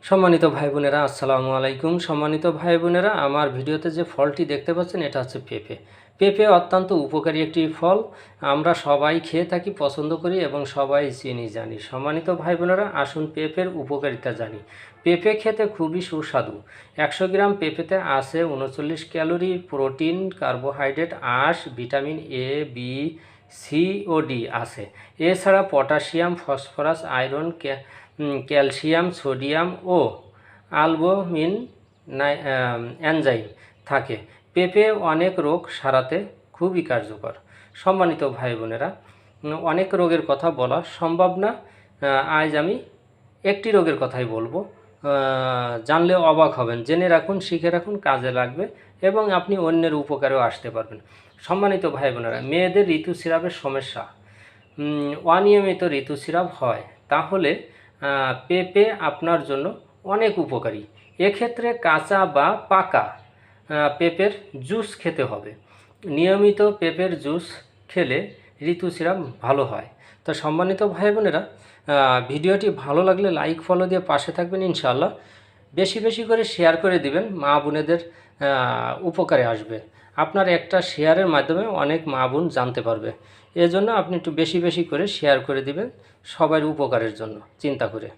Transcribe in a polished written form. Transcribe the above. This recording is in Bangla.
সম্মানিত ভাই বোনেরা, আসসালামু আলাইকুম। সম্মানিত ভাই বোনেরা, আমার ভিডিওতে যে ফলটি দেখতে পাচ্ছেন এটা হচ্ছে পেঁপে। পেঁপে অত্যন্ত উপকারী একটি ফল। আমরা সবাই খেয়ে থাকি, পছন্দ করি এবং সবাই চিনি জানি। সম্মানিত ভাই বোনেরা, আসুন পেঁপের উপকারিতা জানি। পেঁপে খেতে খুবই সুস্বাদু। 100 গ্রাম পেঁপেতে আছে 39 ক্যালোরি, প্রোটিন, কার্বোহাইড্রেট, আঁশ, ভিটামিন এ, বি, সি ও ডি আছে। এছাড়া potassium, phosphorus, iron, calcium, sodium ও অ্যালবুমিন এনজাইম থাকে। পেঁপে অনেক রোগ সারাতে খুবই কার্যকর। সম্মানিত ভাই বোনেরা, অনেক রোগের কথা বলা সম্ভব না। আজ আমি একটি রোগের কথাই বলবো। জানলে অবাক হবেন। জেনে রাখুন, শিখে রাখুন, কাজে লাগবে এবং আপনি অন্যের উপকারেও আসতে পারবেন। সম্মানিত ভাই বোনেরা, মেয়েদের ঋতুস্রাবের সমস্যা, অনিয়মিত ঋতুস্রাব হয়, তাহলে পেঁপে আপনার জন্য অনেক উপকারী। এক্ষেত্রে কাঁচা বা পাকা পেঁপের জুস খেতে হবে। নিয়মিত পেঁপের জুস খেলে ঋতুস্রাব ভালো হয়। তো সম্মানিত ভাই বোনেরা, ভিডিওটি ভালো লাগলে লাইক ফলো দিয়ে পাশে থাকবেন ইনশাআল্লাহ। বেশি বেশি করে শেয়ার করে দিবেন, মা বোনেদের উপকারে আসবে। আপনার একটা শেয়ারের মাধ্যমে অনেক মা বোন জানতে পারবে। এজন্য আপনি একটু বেশি বেশি করে শেয়ার করে দিবেন, সবার উপকারের জন্য চিন্তা করে।